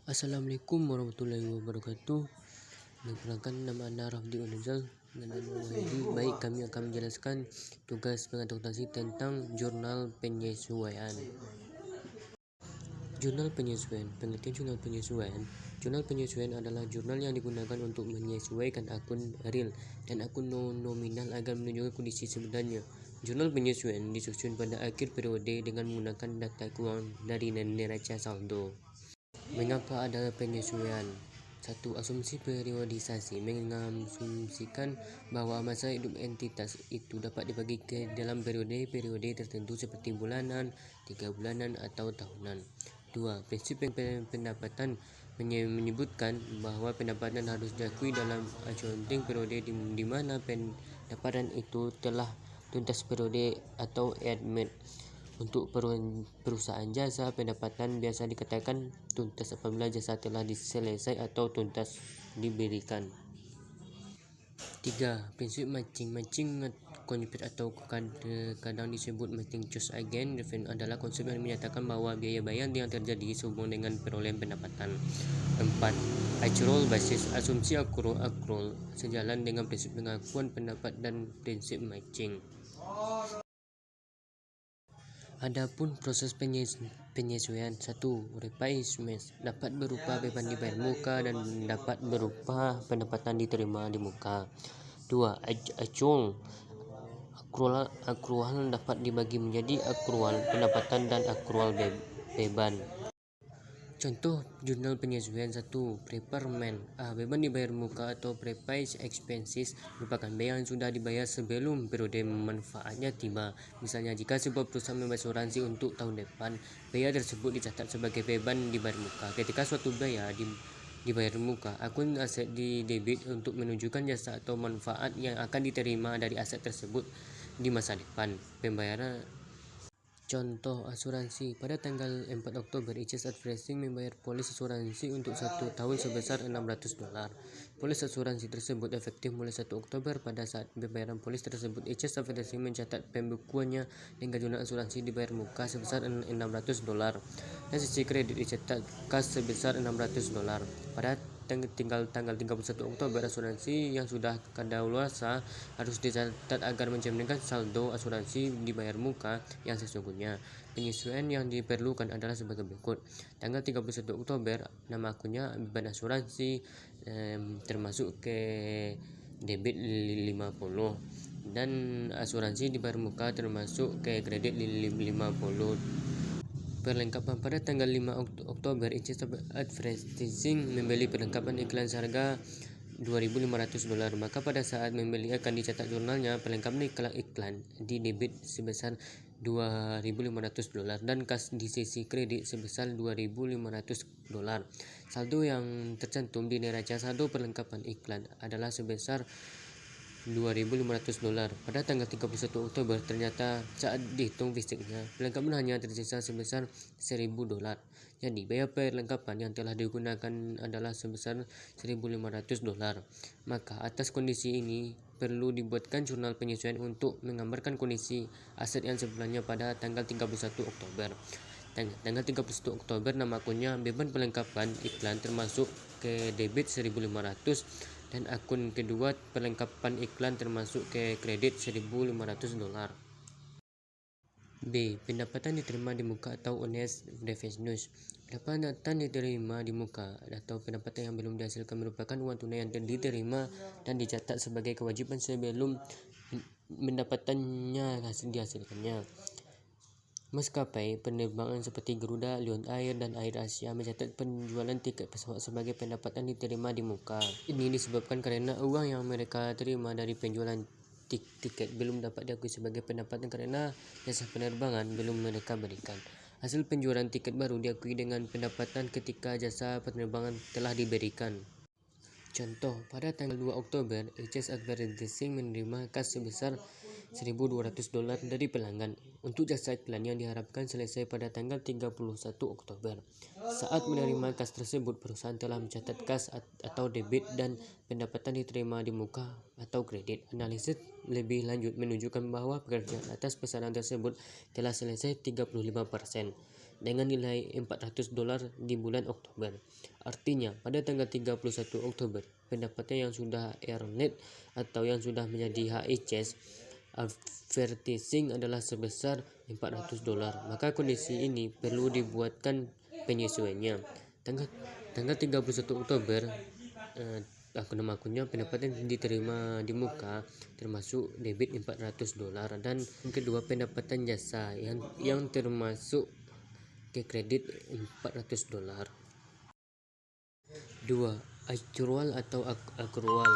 Assalamualaikum warahmatullahi wabarakatuh. Perkenalkan, nama anda Rafdi Onizal dan baik, kami akan menjelaskan tugas pengadoptasi tentang jurnal penyesuaian. Jurnal penyesuaian. Pengertian jurnal penyesuaian. Jurnal penyesuaian adalah jurnal yang digunakan untuk menyesuaikan akun real dan akun nominal agar menunjukkan kondisi sebenarnya. Jurnal penyesuaian disusun pada akhir periode dengan menggunakan data keuangan dari neraca saldo. Mengapa ada penyesuaian? 1. Asumsi periodisasi mengasumsikan bahwa masa hidup entitas itu dapat dibagi ke dalam periode tertentu seperti bulanan, 3 bulanan, atau tahunan. 2. Prinsip pendapatan menyebutkan bahwa pendapatan harus diakui dalam accounting periode di mana pendapatan itu telah tuntas periode atau admit. Untuk perusahaan jasa, pendapatan biasa dikatakan tuntas apabila jasa telah selesai atau tuntas diberikan. 3. Prinsip matching konsep atau kadang disebut matching choice again revenue adalah konsep yang menyatakan bahwa biaya bayar yang terjadi sehubungan dengan perolehan pendapatan. 4. Accrual basis asumsi accrual sejalan dengan prinsip pengakuan pendapat dan prinsip matching. Adapun proses penyesuaian. 1. Replacement dapat berupa beban dibayar muka dan dapat berupa pendapatan diterima di muka. 2. Accrual dapat dibagi menjadi accrual pendapatan dan accrual beban. Contoh jurnal penyesuaian. 1. Prepayment. Beban dibayar muka atau prepaid expenses merupakan biaya yang sudah dibayar sebelum periode manfaatnya tiba. Misalnya, jika sebuah perusahaan membayar asuransi untuk tahun depan, biaya tersebut dicatat sebagai beban dibayar muka. Ketika suatu biaya dibayar muka, akun aset di debit untuk menunjukkan jasa atau manfaat yang akan diterima dari aset tersebut di masa depan. Pembayaran. Contoh asuransi. Pada tanggal 4 Oktober, HS Advertising membayar polis asuransi untuk 1 tahun sebesar $600. Polis asuransi tersebut efektif mulai 1 Oktober. Pada saat pembayaran polis tersebut, HS Advertising mencatat pembukuannya dengan jurnal asuransi dibayar muka sebesar $600 dan sisi kredit dicetak kas sebesar $600. Pada tanggal 31 Oktober, asuransi yang sudah kadaluarsa harus dicatat agar mencerminkan saldo asuransi dibayar muka yang sesungguhnya. Penyesuaian yang diperlukan adalah sebagai berikut. Tanggal 31 Oktober, nama akunnya beban asuransi termasuk ke debit 50 dan asuransi dibayar muka termasuk ke kredit 50. Perlengkapan. Pada tanggal 5 Oktober, HS Advertising membeli perlengkapan iklan seharga $2.500. Maka pada saat membeli akan dicatat jurnalnya perlengkapan iklan di debit sebesar $2.500 dan kas di sisi kredit sebesar $2.500. Saldo yang tercantum di neraca saldo perlengkapan iklan adalah sebesar $2.500. Pada tanggal 31 Oktober, ternyata saat dihitung fisiknya, perlengkapan hanya tersisa sebesar $1.000. Jadi, biaya perlengkapan yang telah digunakan adalah sebesar $1.500. Maka, atas kondisi ini, perlu dibuatkan jurnal penyesuaian untuk menggambarkan kondisi aset yang sebenarnya pada tanggal 31 Oktober. Tanggal 31 Oktober, nama akunnya beban perlengkapan iklan termasuk ke debit $1.500 dan akun kedua perlengkapan iklan termasuk ke kredit $1.500. B. Pendapatan diterima di muka atau honest revenues. Pendapatan diterima di muka atau pendapatan yang belum dihasilkan merupakan uang tunai yang diterima dan dicatat sebagai kewajiban sebelum pendapatannya dihasilkannya. Maskapai penerbangan seperti Garuda, Lion Air, dan Air Asia mencatat penjualan tiket pesawat sebagai pendapatan diterima di muka. Ini disebabkan karena uang yang mereka terima dari penjualan tiket belum dapat diakui sebagai pendapatan karena jasa penerbangan belum mereka berikan. Hasil penjualan tiket baru diakui dengan pendapatan ketika jasa penerbangan telah diberikan. Contoh, pada tanggal 2 Oktober, HS Advertising menerima kas sebesar $1.200 dari pelanggan untuk jasa iklan yang diharapkan selesai pada tanggal 31 Oktober. Saat menerima kas tersebut, perusahaan telah mencatat kas atau debit dan pendapatan diterima di muka atau kredit. Analisis lebih lanjut menunjukkan bahwa pekerjaan atas pesanan tersebut telah selesai 35%. dengan nilai $400 di bulan Oktober. Artinya, pada tanggal 31 Oktober, pendapatan yang sudah earned atau yang sudah menjadi HICS advertising adalah sebesar $400. Maka kondisi ini perlu dibuatkan penyesuaiannya. Tanggal 31 Oktober akunnya pendapatan diterima di muka termasuk debit $400 dan kedua pendapatan jasa yang termasuk ke kredit $400. 2. Akrual atau akrual.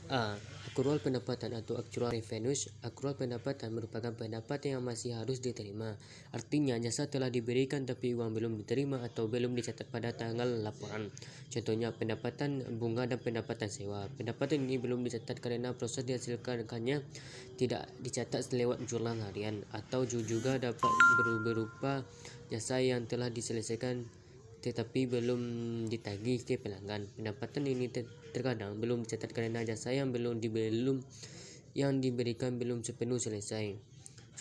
Akrual pendapatan atau actual revenues. Akrual pendapatan merupakan pendapatan yang masih harus diterima. Artinya jasa telah diberikan tapi uang belum diterima atau belum dicatat pada tanggal laporan. Contohnya pendapatan bunga dan pendapatan sewa. Pendapatan ini belum dicatat karena proses dihasilkannya tidak dicatat lewat jurnal harian, atau juga dapat berupa jasa yang telah diselesaikan tetapi belum ditagih ke pelanggan. Pendapatan ini terkadang belum dicatat karena jasa yang diberikan belum sepenuh selesai.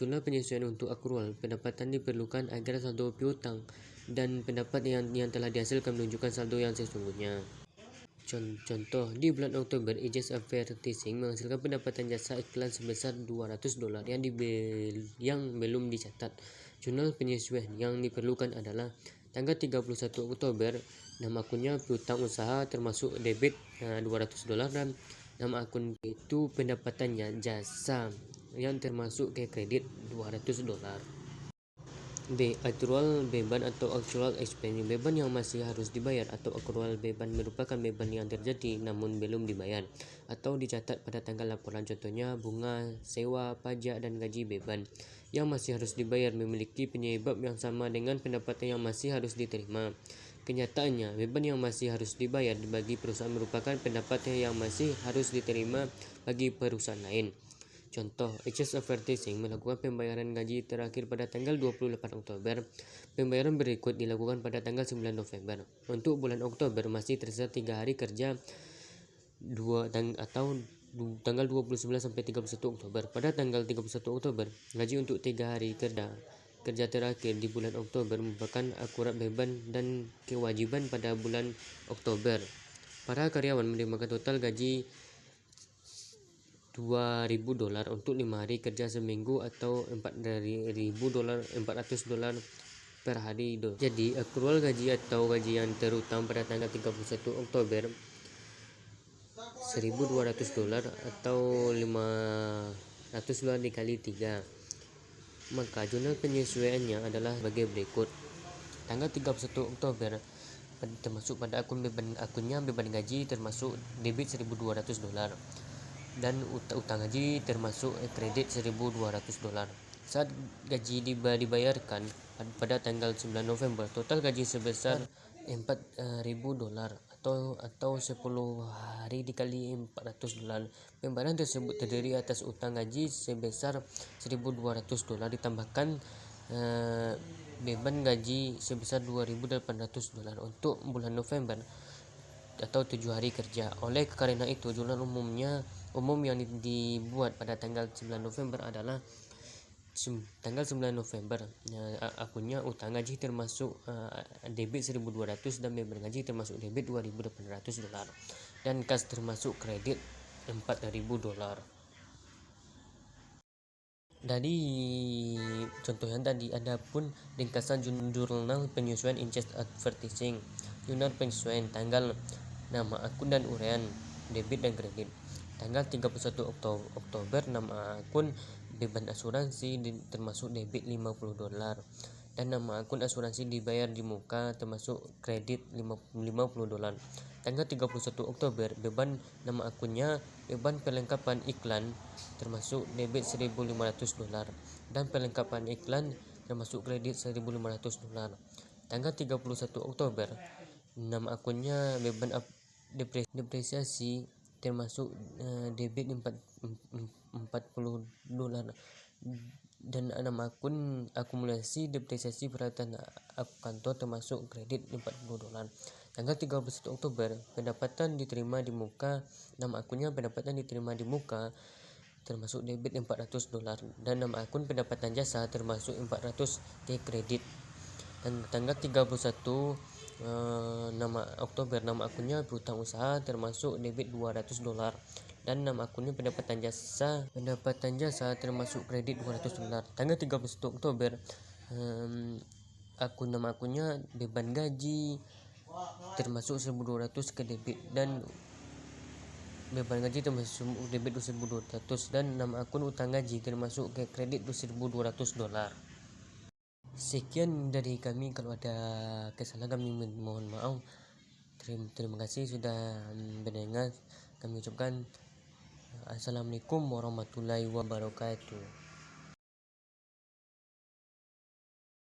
Jumlah penyesuaian untuk akrual pendapatan diperlukan agar saldo piutang dan pendapat yang telah dihasilkan menunjukkan saldo yang sesungguhnya. Contoh, di bulan Oktober, Aegis Advertising menghasilkan pendapatan jasa iklan sebesar $200 yang belum dicatat. Jurnal penyesuaian yang diperlukan adalah tanggal 31 Oktober, nama akunnya piutang usaha termasuk debit $200 dan nama akun itu pendapatannya jasa yang termasuk ke kredit $200. B. Akrual beban atau actual expense. Beban yang masih harus dibayar atau akrual beban merupakan beban yang terjadi namun belum dibayar atau dicatat pada tanggal laporan. Contohnya bunga, sewa, pajak, dan gaji. Beban yang masih harus dibayar memiliki penyebab yang sama dengan pendapatan yang masih harus diterima. Kenyataannya, beban yang masih harus dibayar bagi perusahaan merupakan pendapatan yang masih harus diterima bagi perusahaan lain. Contoh, Aegis Advertising melakukan pembayaran gaji terakhir pada tanggal 28 Oktober. Pembayaran berikut dilakukan pada tanggal 9 November. Untuk bulan Oktober masih tersisa 3 hari kerja atau tanggal 29 sampai 31 Oktober. Pada tanggal 31 Oktober, gaji untuk 3 hari kerja terakhir di bulan Oktober merupakan akurat beban dan kewajiban pada bulan Oktober. Para karyawan menerima total gaji $2.000 untuk 5 hari kerja seminggu atau $400 per hari. Jadi akrual gaji atau gaji yang terutang pada tanggal 31 Oktober $1.200 atau $500 dikali 3. Maka jurnal penyesuaiannya adalah sebagai berikut. Tanggal 31 Oktober termasuk pada akunnya beban gaji termasuk debit $1.200 dan utang gaji termasuk kredit $1.200. Saat gaji dibayarkan pada tanggal 9 November, total gaji sebesar $4.000 atau 10 hari dikali $400. Pembayaran tersebut terdiri atas utang gaji sebesar $1.200 ditambahkan beban gaji sebesar $2.800 untuk bulan November atau 7 hari kerja. Oleh karena itu, jurnal umum yang dibuat pada tanggal 9 November adalah tanggal 9 November. Akunnya utang gaji termasuk debit $1.200 dan beban gaji termasuk debit $2.800 dan kas termasuk kredit $4.000. Dari contoh yang tadi, ada pun ringkasan jurnal penyesuaian Aegis Advertising. Jurnal penyesuaian tanggal, nama akun dan uraian debit dan kredit. Tanggal 31 Oktober, nama akun beban asuransi termasuk debit $50 dan nama akun asuransi dibayar di muka termasuk kredit $50. Tanggal 31 Oktober, beban nama akunnya beban perlengkapan iklan termasuk debit $1.500 dan perlengkapan iklan termasuk kredit $1.500. Tanggal 31 Oktober, nama akunnya beban depresiasi termasuk debit $40 dan nama akun akumulasi depresiasi peralatan kantor termasuk kredit $40. Tanggal 31 Oktober, pendapatan diterima di muka, nama akunnya pendapatan diterima di muka termasuk debit $400 dan nama akun pendapatan jasa termasuk $400 ke kredit Dan tanggal 31 nama Oktober, nama akunnya berutang usaha termasuk debit $200, dan nama akunnya pendapatan jasa termasuk kredit $200. Tanggal 31 Oktober nama akunnya beban gaji termasuk 1.200 ke debit, dan beban gaji termasuk debit 1.200, dan nama akun utang gaji termasuk ke kredit $1.200. Sekian dari kami, kalau ada kesalahan kami mohon maaf. Terima kasih sudah mendengar. Kami ucapkan Assalamualaikum warahmatullahi wabarakatuh.